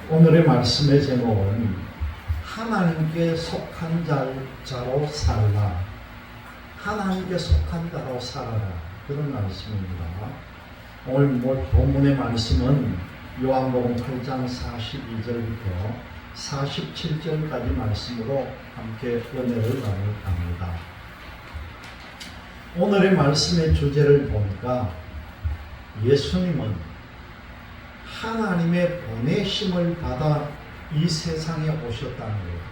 오늘의 말씀의 제목은 하나님께 속한 자로 살라. 하나님께 속한 자로 살아라. 그런 말씀입니다. 오늘 본문의 말씀은 요한복음 8장 42절부터 47절까지 말씀으로 함께 은혜를 나눠갑니다. 오늘의 말씀의 주제를 보니까 예수님은 하나님의 보내심을 받아 이 세상에 오셨다는 거예요.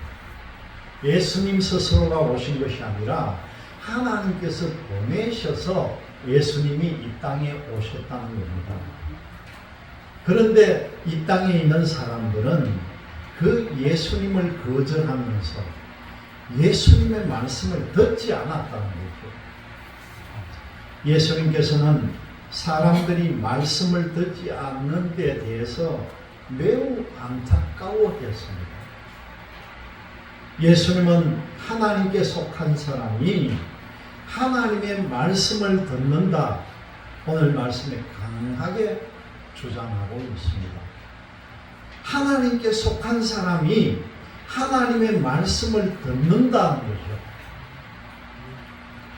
예수님 스스로가 오신 것이 아니라 하나님께서 보내셔서 예수님이 이 땅에 오셨다는 겁니다. 그런데 이 땅에 있는 사람들은 그 예수님을 거절하면서 예수님의 말씀을 듣지 않았다는 거죠. 예수님께서는 사람들이 말씀을 듣지 않는 데 대해서 매우 안타까워했습니다. 예수님은 하나님께 속한 사람이 하나님의 말씀을 듣는다. 오늘 말씀에 강하게 주장하고 있습니다. 하나님께 속한 사람이 하나님의 말씀을 듣는다는 거죠.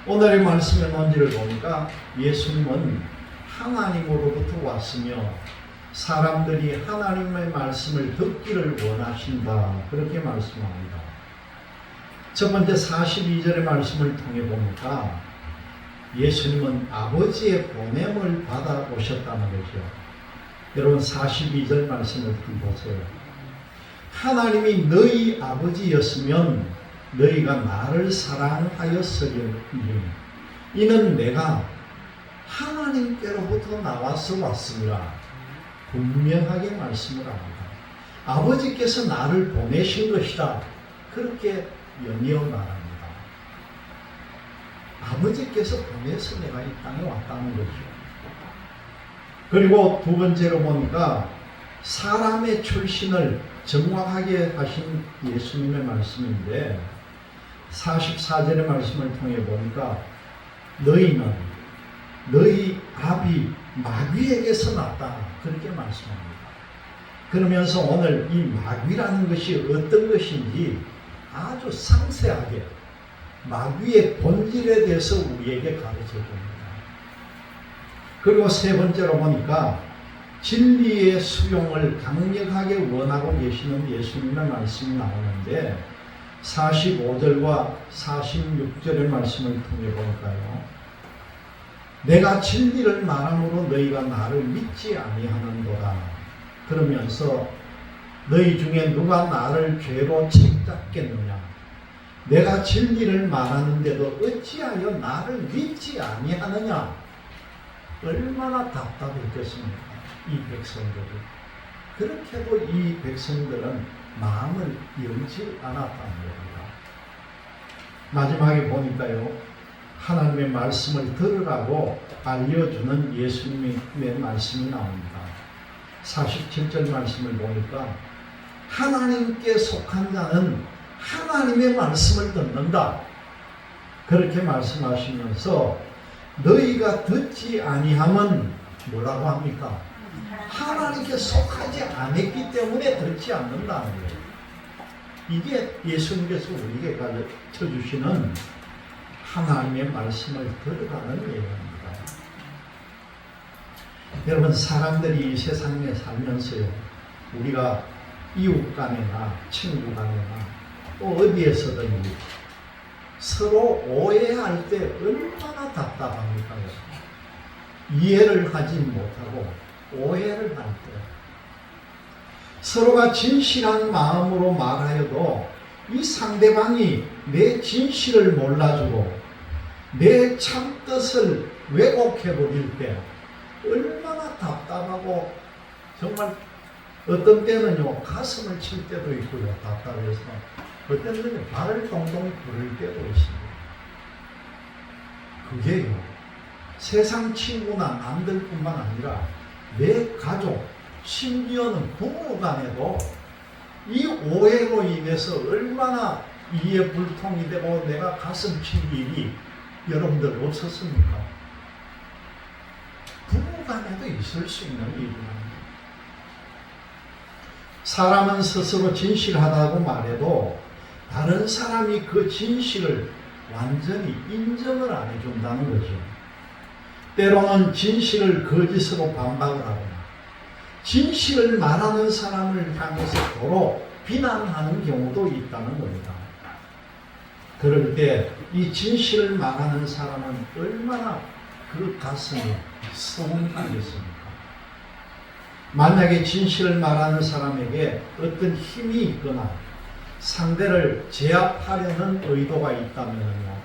오늘의 말씀의 논지를 보니까 예수님은 하나님으로부터 왔으며 사람들이 하나님의 말씀을 듣기를 원하신다. 그렇게 말씀합니다. 첫 번째 42절의 말씀을 통해 보니까 예수님은 아버지의 보냄을 받아 오셨다는 거죠. 여러분 42절 말씀을 좀 보세요. 하나님이 너희 아버지였으면 너희가 나를 사랑하였으리니 이는 내가 하나님께로부터 나와서 왔습니다. 분명하게 말씀을 합니다. 아버지께서 나를 보내신 것이다. 그렇게 연이어 말합니다. 아버지께서 보내서 내가 이 땅에 왔다는 거죠. 그리고 두 번째로 보니까 사람의 출신을 정확하게 하신 예수님의 말씀인데 44절의 말씀을 통해 보니까 너희는 너희 아비 마귀에게서 났다. 그렇게 말씀합니다. 그러면서 오늘 이 마귀라는 것이 어떤 것인지 아주 상세하게 마귀의 본질에 대해서 우리에게 가르쳐 줍니다. 그리고 세 번째로 보니까 진리의 수용을 강력하게 원하고 계시는 예수님의 말씀이 나오는데 45절과 46절의 말씀을 통해 볼까요? 내가 진리를 말함으로 너희가 나를 믿지 아니하는도다. 그러면서 너희 중에 누가 나를 죄로 책잡겠느냐? 내가 진리를 말하는데도 어찌하여 나를 믿지 아니하느냐? 얼마나 답답했겠습니까? 이 백성들이. 그렇게도 이 백성들은 마음을 열지 않았다는 겁니다. 마지막에 보니까요. 하나님의 말씀을 들으라고 알려주는 예수님의 말씀이 나옵니다. 47절 말씀을 보니까 하나님께 속한 자는 하나님의 말씀을 듣는다. 그렇게 말씀하시면서 너희가 듣지 아니함은 뭐라고 합니까? 하나님께 속하지 않았기 때문에 듣지 않는다는 거예요. 이게 예수님께서 우리에게 가르쳐 주시는 하나님의 말씀을 들어가는 예입니다. 여러분 사람들이 이 세상에 살면서요. 우리가 이웃 간에나 친구 간에나 또 어디에서든 서로 오해할 때 얼마나 답답합니까? 이해를 하지 못하고 오해를 할 때 서로가 진실한 마음으로 말하여도 이 상대방이 내 진실을 몰라주고 내 참뜻을 왜곡해버릴 때 얼마나 답답하고 정말 어떤 때는요 가슴을 칠 때도 있고요. 답답해서 어떤 때는 발을 동동 부를 때도 있습니다. 그게요 세상 친구나 남들뿐만 아니라 내 가족 심지어는 부모 간에도 이 오해로 인해서 얼마나 이해 불통이 되고 내가 가슴 칠 일이 여러분들 없었습니까? 부부 간에도 있을 수 있는 일입니다. 사람은 스스로 진실하다고 말해도 다른 사람이 그 진실을 완전히 인정을 안 해준다는 거죠. 때로는 진실을 거짓으로 반박을 하거나 진실을 말하는 사람을 향해서 도로 비난하는 경우도 있다는 겁니다. 그럴 때 이 진실을 말하는 사람은 얼마나 그 가슴이 서운하겠습니까? 만약에 진실을 말하는 사람에게 어떤 힘이 있거나 상대를 제압하려는 의도가 있다면요,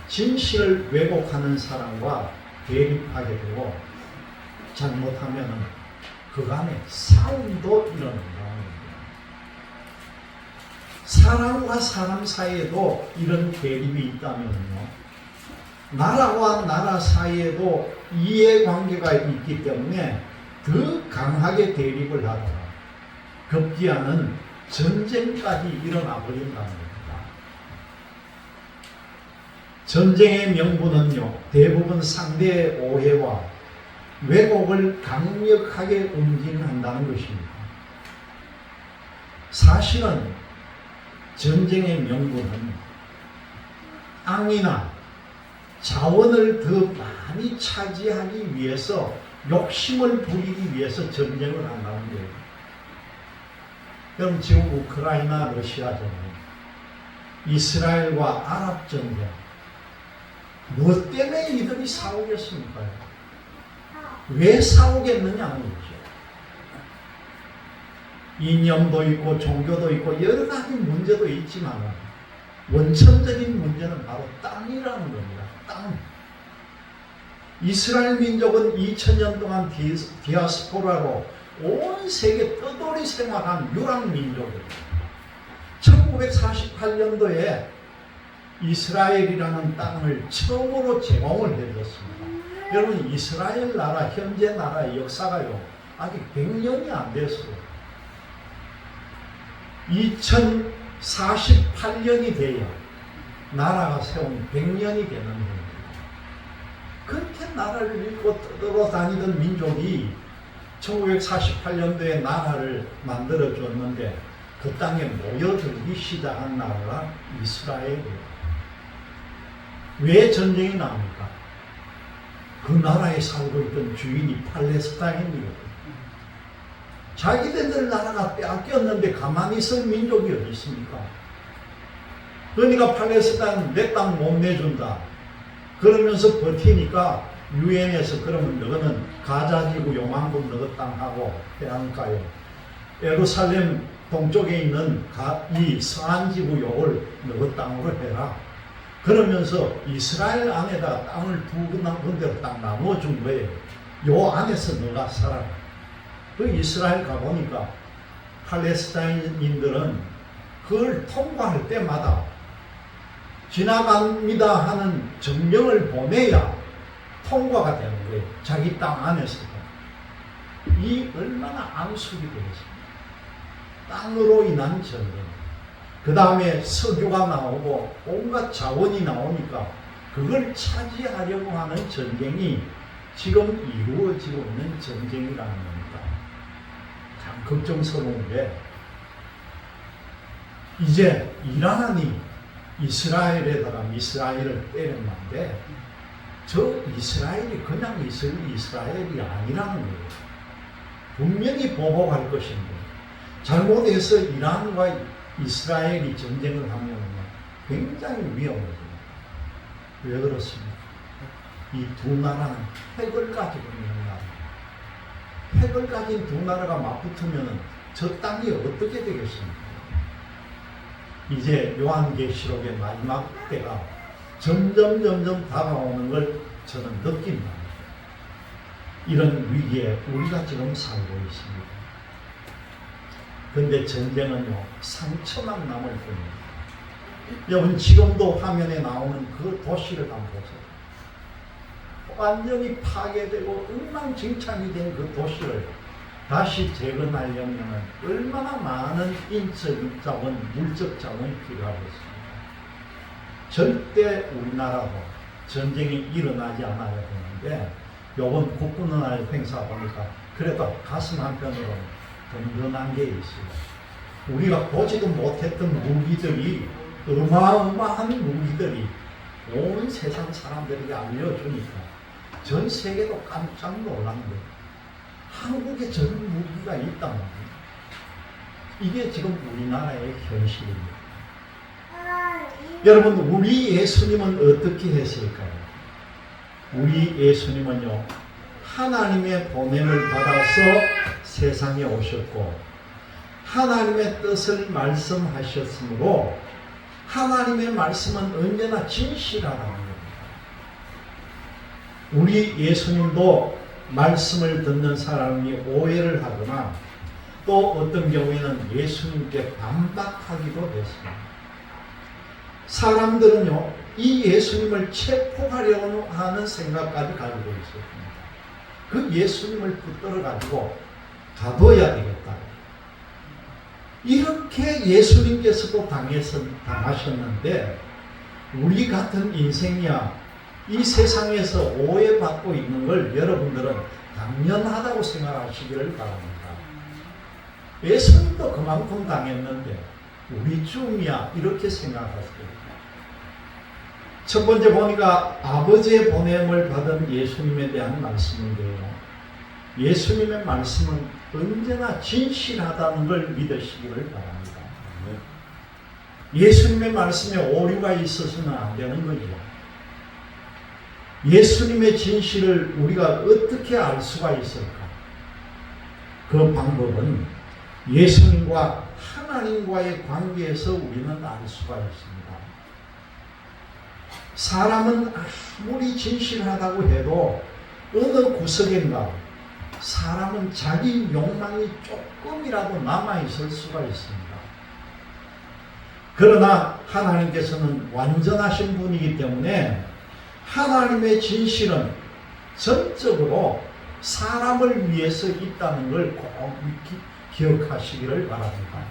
진실을 왜곡하는 사람과 대립하게 되고 잘못하면 그간에 싸움도 일어난다. 사람과 사람 사이에도 이런 대립이 있다면요, 나라와 나라 사이에도 이해관계가 있기 때문에 더 강하게 대립을 하다가 급기야는 전쟁까지 일어나 버린다는 겁니다. 전쟁의 명분은요, 대부분 상대의 오해와 왜곡을 강력하게 응징한다는 것입니다. 사실은 전쟁의 명분은 땅이나 자원을 더 많이 차지하기 위해서, 욕심을 부리기 위해서 전쟁을 한다는 거예요. 그럼 지금 우크라이나 러시아 전쟁, 이스라엘과 아랍 전쟁, 무엇 때문에 이들이 싸우겠습니까? 왜 싸우겠느냐는 거죠. 이념도 있고 종교도 있고 여러 가지 문제도 있지만 원천적인 문제는 바로 땅이라는 겁니다. 땅. 이스라엘 민족은 2000년 동안 디아스포라로 온 세계 떠돌이 생활한 유랑 민족이에요. 1948년도에 이스라엘이라는 땅을 처음으로 제공을 해줬습니다. 여러분, 이스라엘 나라, 현재 나라의 역사가요, 아직 100년이 안 됐어요. 2048년이 돼야 나라가 세운 100년이 되는 거예요. 그렇게 나라를 잃고 떠돌아다니던 민족이 1948년도에 나라를 만들어줬는데 그 땅에 모여들기 시작한 나라가 이스라엘이에요. 왜 전쟁이 나옵니까? 그 나라에 살고 있던 주인이 팔레스타인이거든요. 자기들 나라가 빼앗겼는데 가만히 있을 민족이 어디 있습니까? 그러니까 팔레스타인 내 땅 못 내준다 그러면서 버티니까 유엔에서 그러면 너는 가자지구 요만큼 너희 땅하고 해안가에 예루살렘 동쪽에 있는 이 서안지구 요걸 너희 땅으로 해라. 그러면서 이스라엘 안에다 땅을 두 군데로 딱 나눠준 거예요. 요 안에서 너가 살아라. 그 이스라엘 가보니까 팔레스타인인들은 그걸 통과할 때마다 지나갑니다 하는 정령을 보내야 통과가 되는 거예요. 자기 땅 안에서도. 이 얼마나 안숙이 되겠습니까? 땅으로 인한 전쟁. 그 다음에 석유가 나오고 온갖 자원이 나오니까 그걸 차지하려고 하는 전쟁이 지금 이루어지고 있는 전쟁이라는 겁니다. 참 걱정스러운 게 이제 이란이 이스라엘에다가 이스라엘을 때렸는데 저 이스라엘이 그냥 이스라엘이 아니라는 거예요. 분명히 보복할 것인데 잘못해서 이란과 이스라엘이 전쟁을 하면 굉장히 위험해집니다. 왜 그렇습니까? 이 두 나라는 핵을 가지고 있는 나라. 핵을 가진 두 나라가 맞붙으면 저 땅이 어떻게 되겠습니까? 이제 요한계시록의 마지막 때가 점점 다가오는 걸 저는 느낀다. 이런 위기에 우리가 지금 살고 있습니다. 그런데 전쟁은요, 상처만 남을 뿐입니다. 여러분, 지금도 화면에 나오는 그 도시를 한번 보세요. 완전히 파괴되고 엉망진창이 된 그 도시를 다시 재건하려면 얼마나 많은 인적 자원, 물적 자원이 필요하겠습니까? 절대 우리나라도 전쟁이 일어나지 않아야 되는데 요번 국군의 날 행사 보니까 그래도 가슴 한편으로 든든한 게 있어요. 우리가 보지도 못했던 무기들이, 어마어마한 무기들이 온 세상 사람들에게 알려주니까 전 세계도 깜짝 놀란 거예요. 한국에 저런 무기가 있단 말이에요. 이게 지금 우리나라의 현실입니다. 여러분, 우리 예수님은 어떻게 했을까요? 우리 예수님은요, 하나님의 보냄을 받아서 세상에 오셨고 하나님의 뜻을 말씀하셨으므로 하나님의 말씀은 언제나 진실하다는 겁니다. 우리 예수님도 말씀을 듣는 사람이 오해를 하거나 또 어떤 경우에는 예수님께 반박하기도 했습니다. 사람들은요, 이 예수님을 체포하려고 하는 생각까지 가지고 있었습니다. 그 예수님을 붙들어 가지고 가둬야 되겠다. 이렇게 예수님께서도 당하셨는데 우리 같은 인생이야 이 세상에서 오해받고 있는 걸 여러분들은 당연하다고 생각하시기를 바랍니다. 예수님도 그만큼 당했는데 우리쯤이야 이렇게 생각하세요. 첫 번째 보니까 아버지의 보냄을 받은 예수님에 대한 말씀인데요. 예수님의 말씀은 언제나 진실하다는 걸 믿으시기를 바랍니다. 예수님의 말씀에 오류가 있어서는 안 되는 거죠. 예수님의 진실을 우리가 어떻게 알 수가 있을까? 그 방법은 예수님과 하나님과의 관계에서 우리는 알 수가 있습니다. 사람은 아무리 진실하다고 해도 어느 구석인가 사람은 자기 욕망이 조금이라도 남아있을 수가 있습니다. 그러나 하나님께서는 완전하신 분이기 때문에 하나님의 진실은 전적으로 사람을 위해서 있다는 걸 꼭 기억하시기를 바랍니다.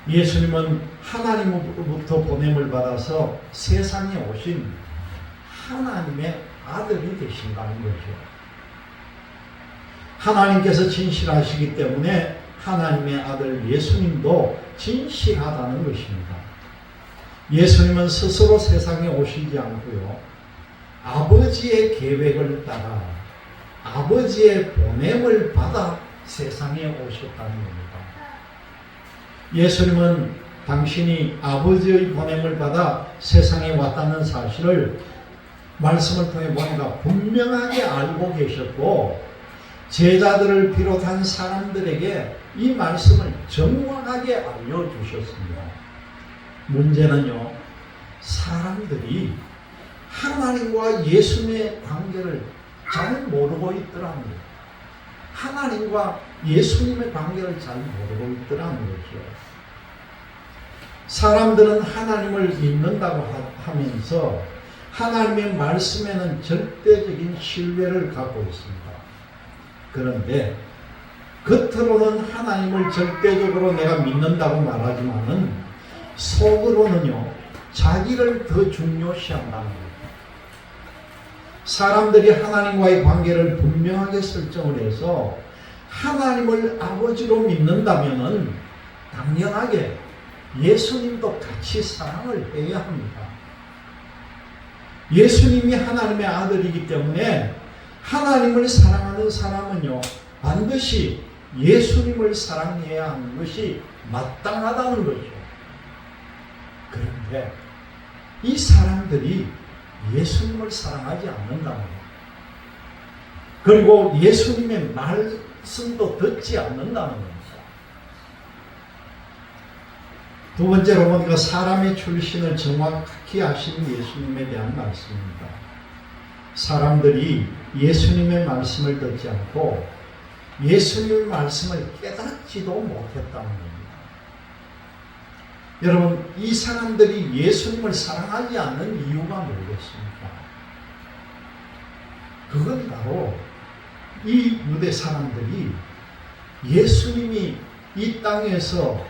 예수님은 하나님으로부터 보냄을 받아서 세상에 오신 하나님의 아들이 되신다는 거죠. 하나님께서 진실하시기 때문에 하나님의 아들 예수님도 진실하다는 것입니다. 예수님은 스스로 세상에 오시지 않고요, 아버지의 계획을 따라 아버지의 보냄을 받아 세상에 오셨다는 겁니다. 예수님은 당신이 아버지의 보냄을 받아 세상에 왔다는 사실을 말씀을 통해 보니까 분명하게 알고 계셨고 제자들을 비롯한 사람들에게 이 말씀을 정확하게 알려주셨습니다. 문제는요, 사람들이 하나님과 예수님의 관계를 잘 모르고 있더라는 거예요. 하나님과 예수님의 관계를 잘 모르고 있더라는 거죠. 사람들은 하나님을 믿는다고 하면서 하나님의 말씀에는 절대적인 신뢰를 갖고 있습니다. 그런데 겉으로는 하나님을 절대적으로 내가 믿는다고 말하지만은 속으로는요, 자기를 더 중요시한다는 거예요. 사람들이 하나님과의 관계를 분명하게 설정을 해서 하나님을 아버지로 믿는다면은 당연하게 예수님도 같이 사랑을 해야 합니다. 예수님이 하나님의 아들이기 때문에 하나님을 사랑하는 사람은요, 반드시 예수님을 사랑해야 하는 것이 마땅하다는 거죠. 그런데 이 사람들이 예수님을 사랑하지 않는다는 거예요. 그리고 예수님의 말씀도 듣지 않는다는 겁니다. 두 번째로 보니까 사람의 출신을 정확히 아시는 예수님에 대한 말씀입니다. 사람들이 예수님의 말씀을 듣지 않고 예수님의 말씀을 깨닫지도 못했다는 겁니다. 여러분, 이 사람들이 예수님을 사랑하지 않는 이유가 뭐겠습니까? 그건 바로 이 유대 사람들이 예수님이 이 땅에서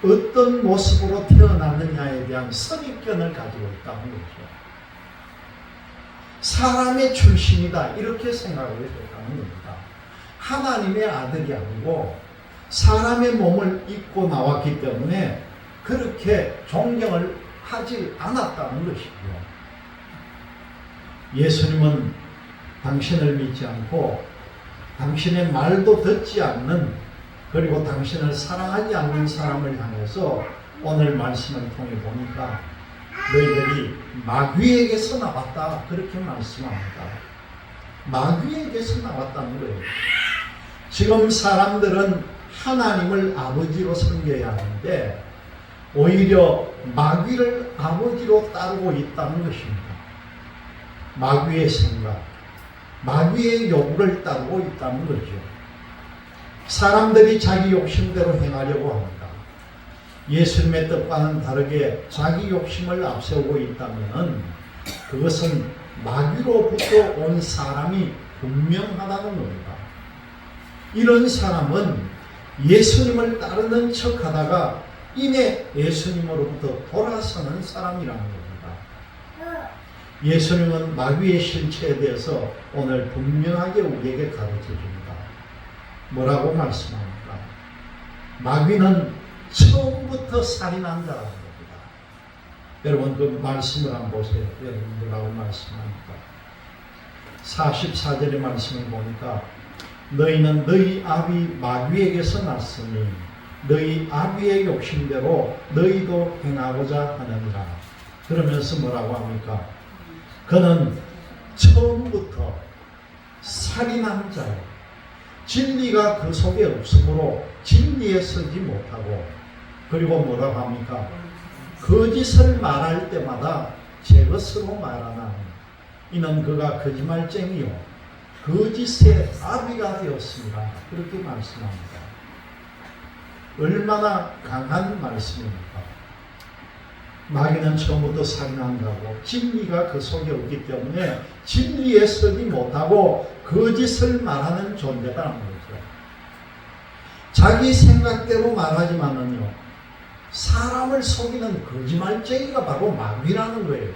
어떤 모습으로 태어났느냐에 대한 선입견을 가지고 있다는 거죠. 사람의 출신이다 이렇게 생각을 했다는 겁니다. 하나님의 아들이 아니고 사람의 몸을 입고 나왔기 때문에 그렇게 존경을 하지 않았다는 것이고요. 예수님은 당신을 믿지 않고 당신의 말도 듣지 않는, 그리고 당신을 사랑하지 않는 사람을 향해서 오늘 말씀을 통해 보니까 너희들이 마귀에게서 나왔다 그렇게 말씀합니다. 마귀에게서 나왔다는 거예요. 지금 사람들은 하나님을 아버지로 섬겨야 하는데 오히려 마귀를 아버지로 따르고 있다는 것입니다. 마귀의 생각, 마귀의 요구를 따르고 있다는 거죠. 사람들이 자기 욕심대로 행하려고 합니다. 예수님의 뜻과는 다르게 자기 욕심을 앞세우고 있다면 그것은 마귀로부터 온 사람이 분명하다는 겁니다. 이런 사람은 예수님을 따르는 척 하다가 이내 예수님으로부터 돌아서는 사람이라는 겁니다. 예수님은 마귀의 실체에 대해서 오늘 분명하게 우리에게 가르쳐 줍니다. 뭐라고 말씀합니까? 마귀는 처음부터 살인한 자라는 겁니다. 여러분 그 말씀을 한번 보세요. 여러분 뭐라고 말씀합니까? 44절의 말씀을 보니까 너희는 너희 아비 마귀에게서 났으니 너희 아비의 욕심대로 너희도 행하고자 하느니라. 그러면서 뭐라고 합니까? 그는 처음부터 살인한 자예요. 진리가 그 속에 없으므로 진리에 서지 못하고, 그리고 뭐라고 합니까? 거짓을 말할 때마다 제 것으로 말하나 이는 그가 거짓말쟁이요 거짓의 아비가 되었습니다. 그렇게 말씀합니다. 얼마나 강한 말씀입니까? 마귀는 처음부터 살인한 자고 진리가 그 속에 없기 때문에 진리에 서지 못하고 거짓을 말하는 존재라는 거죠. 자기 생각대로 말하지만은요, 사람을 속이는 거짓말쟁이가 바로 마귀라는 거예요.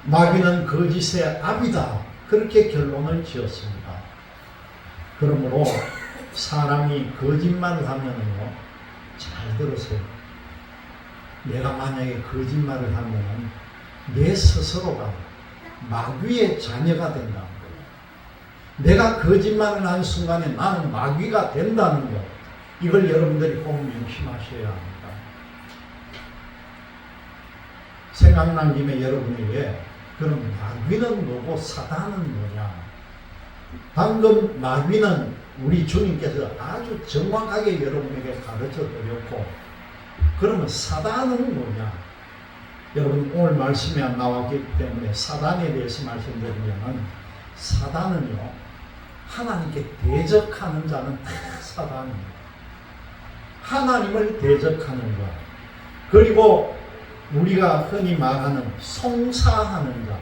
마귀는 거짓의 아비다 그렇게 결론을 지었습니다. 그러므로 사람이 거짓말을 하면은요, 잘 들으세요. 내가 만약에 거짓말을 하면은 내 스스로가 마귀의 자녀가 된다는 거예요. 내가 거짓말을 한 순간에 나는 마귀가 된다는 것, 이걸 여러분들이 꼭 명심하셔야 합니다. 생각난 김에 여러분에게 그럼 마귀는 뭐고 사단은 뭐냐? 방금 마귀는 우리 주님께서 아주 정확하게 여러분에게 가르쳐 드렸고, 그러면 사단은 뭐냐? 여러분 오늘 말씀에 안 나왔기 때문에 사단에 대해서 말씀드리면, 사단은요, 하나님께 대적하는 자는 다 사단입니다. 하나님을 대적하는 자, 그리고 우리가 흔히 말하는 송사하는 자,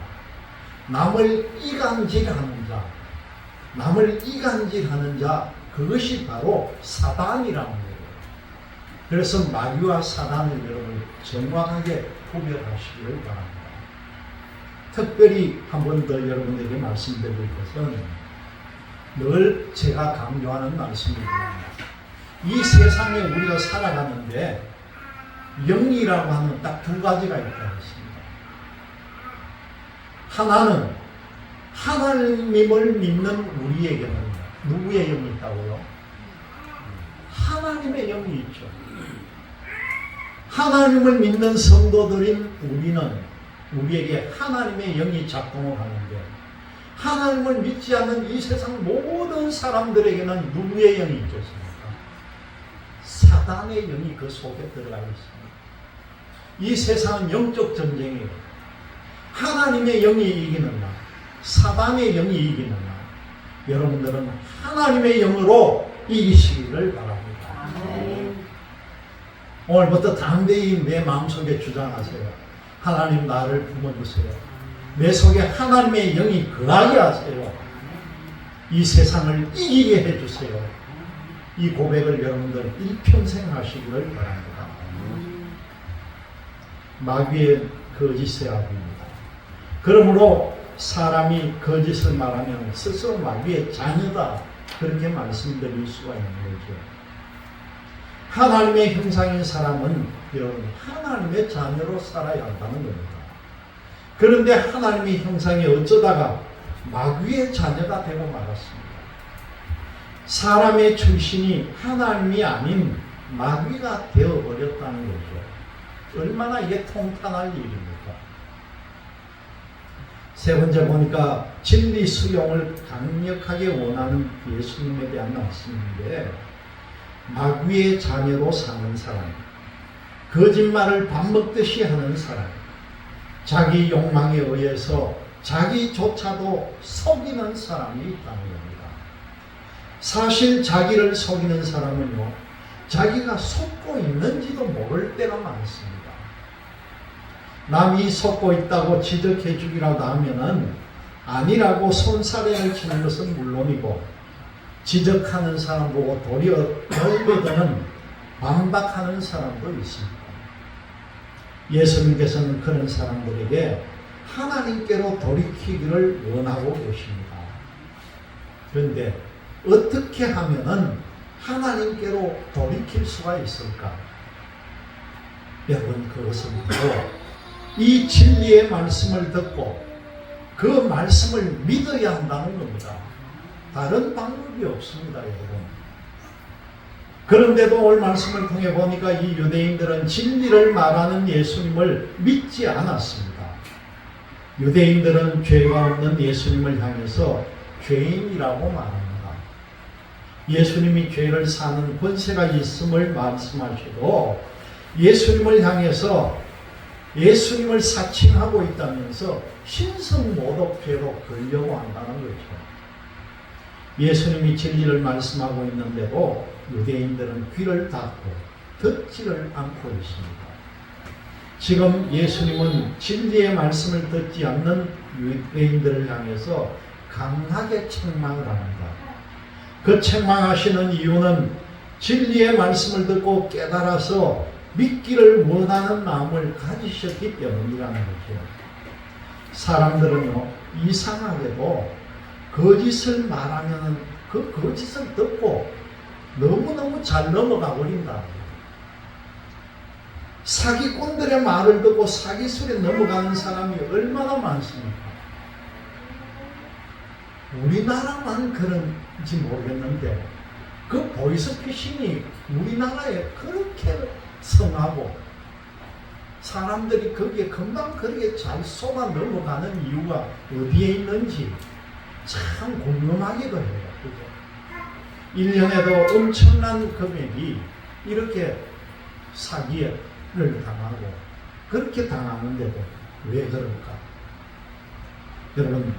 남을 이간질하는 자, 남을 이간질하는 자, 그것이 바로 사단이라는 거예요. 그래서 마귀와 사단을 여러분 정확하게 구별하시기를 바랍니다. 특별히 한 번 더 여러분에게 말씀드릴 것은 늘 제가 강조하는 말씀입니다. 이 세상에 우리가 살아가는데 영이라고 하는 딱 두 가지가 있다고 했습니다. 하나는 하나님을 믿는 우리에게는 누구의 영이 있다고요? 하나님의 영이 있죠. 하나님을 믿는 성도들인 우리에게 하나님의 영이 작동을 하는데, 하나님을 믿지 않는 이 세상 모든 사람들에게는 누구의 영이 있겠습니까? 사단의 영이 그 속에 들어가 있습니다. 이 세상은 영적 전쟁이에요. 하나님의 영이 이기느냐, 사단의 영이 이기느냐, 여러분들은 하나님의 영으로 이기시기를 바랍니다. 오늘부터 담대히 내 마음속에 주장하세요. 하나님 나를 품어주세요. 내 속에 하나님의 영이 거하게 하세요. 이 세상을 이기게 해주세요. 이 고백을 여러분들 일평생 하시기를 바랍니다. 마귀의 거짓의 아비입니다. 그러므로 사람이 거짓을 말하면 스스로 마귀의 자녀다, 그렇게 말씀드릴 수가 있는 거죠. 하나님의 형상인 사람은 여러분 하나님의 자녀로 살아야 한다는 겁니다. 그런데 하나님의 형상이 어쩌다가 마귀의 자녀가 되고 말았습니다. 사람의 출신이 하나님이 아닌 마귀가 되어버렸다는 거죠. 얼마나 이게 통탄할 일입니까? 세 번째 보니까 진리 수용을 강력하게 원하는 예수님에 대한 말씀인데, 마귀의 자녀로 사는 사람, 거짓말을 밥 먹듯이 하는 사람, 자기 욕망에 의해서 자기조차도 속이는 사람이 있다는 겁니다. 사실 자기를 속이는 사람은요, 자기가 속고 있는지도 모를 때가 많습니다. 남이 속고 있다고 지적해 주기라도 하면은 아니라고 손사래를 치는 것은 물론이고, 지적하는 사람 보고 도리어 돌보드는 반박하는 사람도 있습니다. 예수님께서는 그런 사람들에게 하나님께로 돌이키기를 원하고 계십니다. 그런데 어떻게 하면은 하나님께로 돌이킬 수가 있을까? 여러분, 그것은 바로 이 진리의 말씀을 듣고 그 말씀을 믿어야 한다는 겁니다. 다른 방법이 없습니다, 여러분. 그런데도 오늘 말씀을 통해 보니까 이 유대인들은 진리를 말하는 예수님을 믿지 않았습니다. 유대인들은 죄가 없는 예수님을 향해서 죄인이라고 말합니다. 예수님이 죄를 사는 권세가 있음을 말씀하시고, 예수님을 향해서 예수님을 사칭하고 있다면서 신성모독죄로 걸려고 한다는 거죠. 예수님이 진리를 말씀하고 있는데도 유대인들은 귀를 닫고 듣지를 않고 있습니다. 지금 예수님은 진리의 말씀을 듣지 않는 유대인들을 향해서 강하게 책망을 합니다. 그 책망하시는 이유는 진리의 말씀을 듣고 깨달아서 믿기를 원하는 마음을 가지셨기 때문이라는 거죠. 사람들은요, 이상하게도 거짓을 말하면 그 거짓을 듣고 너무너무 잘 넘어가 버린다. 사기꾼들의 말을 듣고 사기술에 넘어가는 사람이 얼마나 많습니까? 우리나라만 그런지 모르겠는데 그 보이스피싱이 우리나라에 그렇게 성하고 사람들이 거기에 금방 그렇게 잘 속아 넘어가는 이유가 어디에 있는지 참 궁금하기도 해요. 그죠? 1년에도 엄청난 금액이 이렇게 사기를 당하고 그렇게 당하는데도 왜 그럴까? 여러분,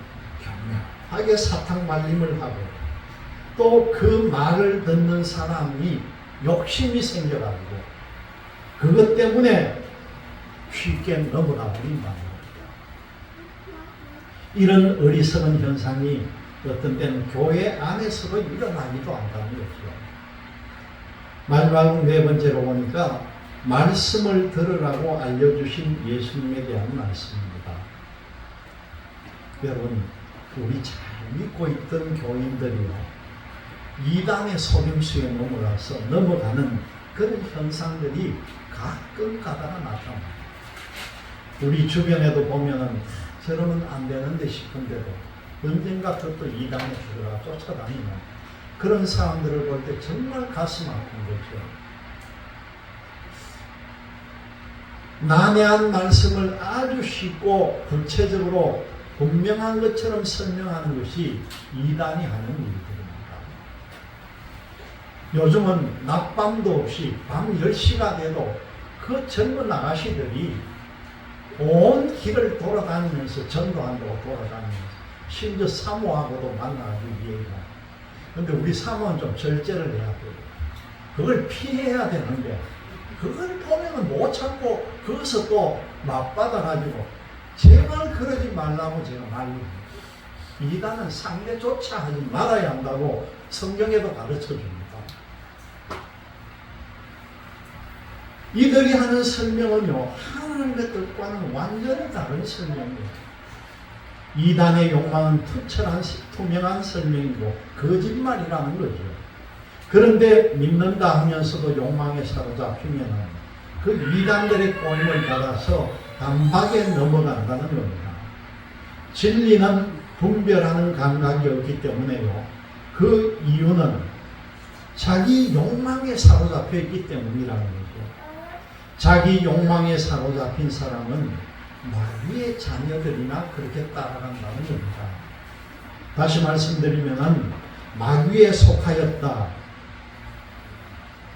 경명하게 사탕 말림을 하고 또 그 말을 듣는 사람이 욕심이 생겨가지고 그것 때문에 쉽게 넘어가 버린다. 이런 어리석은 현상이 어떤 때는 교회 안에서도 일어나기도 한다는 거죠. 마지막 네 번째로 보니까 말씀을 들으라고 알려주신 예수님에 대한 말씀입니다. 여러분, 우리 잘 믿고 있던 교인들이요, 이단의 속임수에 넘어가는 그런 현상들이 가끔 가다가 나타납니다. 우리 주변에도 보면은 저러면 안 되는데 싶은데도 언젠가 그것도 이단에 들어가 쫓아다니는 그런 사람들을 볼 때 정말 가슴 아픈 거죠. 난해한 말씀을 아주 쉽고 구체적으로 분명한 것처럼 설명하는 것이 이단이 하는 일들입니다. 요즘은 낮밤도 없이 밤 10시가 돼도 그 젊은 아가씨들이 온 길을 돌아다니면서 전도한다고 돌아다니면서 심지어 사모하고도 만나기 위해서. 근데 우리 사모는 좀 절제를 해야 돼요. 그걸 피해야 되는데 그걸 보면은 못 참고 거기서 또 맞받아가지고 제발 그러지 말라고 제가 말립니다. 이단은 상대조차 하지 말아야 한다고 성경에도 가르쳐 줍니다. 이들이 하는 설명은요, 하나님의 뜻과는 완전히 다른 설명이에요. 이단의 욕망은 투명한 설명이고 거짓말이라는 거죠. 그런데 믿는다 하면서도 욕망에 사로잡히면 그 이단들의 꼬임을 받아서 단박에 넘어간다는 겁니다. 진리는 분별하는 감각이 없기 때문에요. 그 이유는 자기 욕망에 사로잡혀 있기 때문이라는 거죠. 자기 욕망에 사로잡힌 사람은 마귀의 자녀들이나 그렇게 따라간다는 겁니다. 다시 말씀드리면 마귀에 속하였다.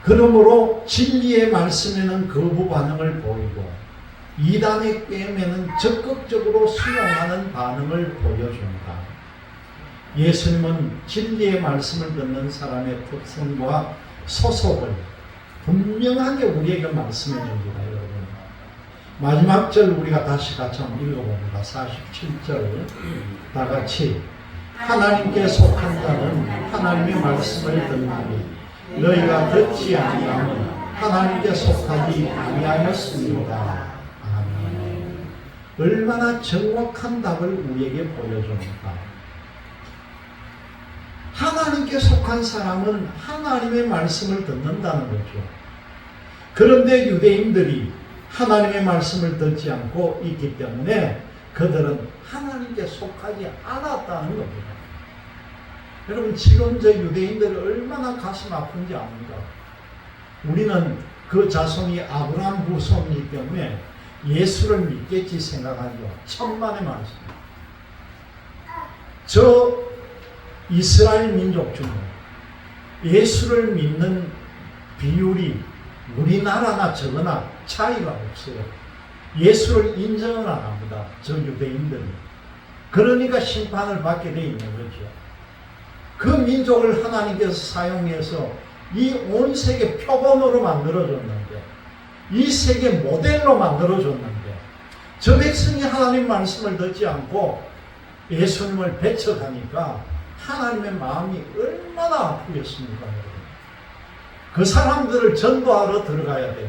그러므로 진리의 말씀에는 거부 반응을 보이고 이단의 꾀임에는 적극적으로 수용하는 반응을 보여줍니다. 예수님은 진리의 말씀을 듣는 사람의 특성과 소속을 분명하게 우리에게 말씀해 줍니다. 여러분, 마지막 절 우리가 다시 같이 한번 읽어봅니다. 47절 다 같이 하나님께 속한 자는 하나님의 말씀을 듣나니 너희가 듣지 아니하면 하나님께 속하지 아니하였습니다. 아멘. 얼마나 정확한 답을 우리에게 보여줍니까? 하나님께 속한 사람은 하나님의 말씀을 듣는다는 거죠. 그런데 유대인들이 하나님의 말씀을 듣지 않고 있기 때문에 그들은 하나님께 속하지 않았다는 겁니다. 여러분, 지금 저 유대인들이 얼마나 가슴 아픈지 압니까? 우리는 그 자손이 아브라함 후손이기 때문에 예수를 믿겠지 생각하죠. 천만의 말씀. 저 이스라엘 민족 중에 예수를 믿는 비율이 우리나라나 저거나 차이가 없어요. 예수를 인정을 안 합니다. 저 유대인들이. 그러니까 심판을 받게 돼 있는 거죠. 그 민족을 하나님께서 사용해서 이 온 세계 표본으로 만들어줬는데, 이 세계 모델로 만들어줬는데, 저 백성이 하나님 말씀을 듣지 않고 예수님을 배척하니까 하나님의 마음이 얼마나 아프겠습니까? 그 사람들을 전도하러 들어가야 돼요.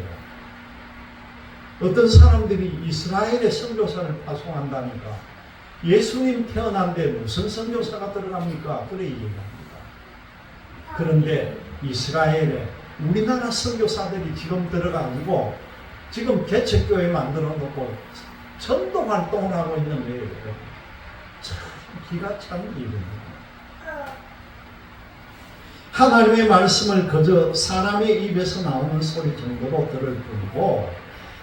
어떤 사람들이 이스라엘의 선교사를 파송한다니까 예수님 태어난데 무슨 선교사가 들어갑니까? 그래 얘기합니다. 그런데 이스라엘에 우리나라 선교사들이 지금 들어가지고 지금 개척교회 만들어 놓고 전도 활동을 하고 있는 거예요. 참 기가 찬 일입니다. 하나님의 말씀을 그저 사람의 입에서 나오는 소리 정도로 들을 뿐이고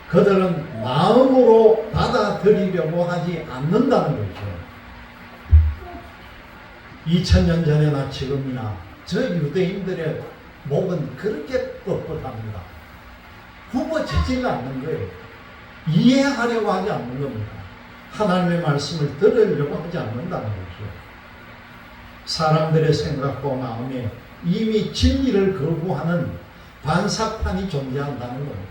그들은 마음으로 받아들이려고 하지 않는다는 거죠. 2000년 전에나 지금이나 저 유대인들의 목은 그렇게 뻣뻣합니다. 굽어지지가 않는 거예요. 이해하려고 하지 않는 겁니다. 하나님의 말씀을 들으려고 하지 않는다는 거죠. 사람들의 생각과 마음에 이미 진리를 거부하는 반사판이 존재한다는 겁니다.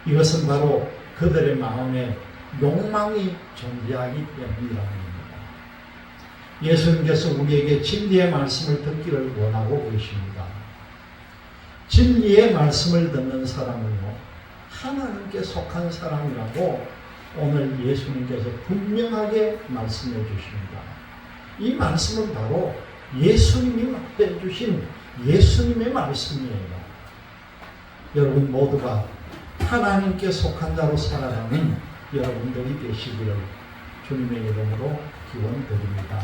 이것은 바로 그들의 마음에 욕망이 존재하기 때문이라는 겁니다. 예수님께서 우리에게 진리의 말씀을 듣기를 원하고 계십니다. 진리의 말씀을 듣는 사람은요, 하나님께 속한 사람이라고 오늘 예수님께서 분명하게 말씀해 주십니다. 이 말씀은 바로 예수님이 해주신 예수님의 말씀이에요. 여러분 모두가 하나님께 속한 자로 살아가는 여러분들이 되시기를 주님의 이름으로 기원드립니다.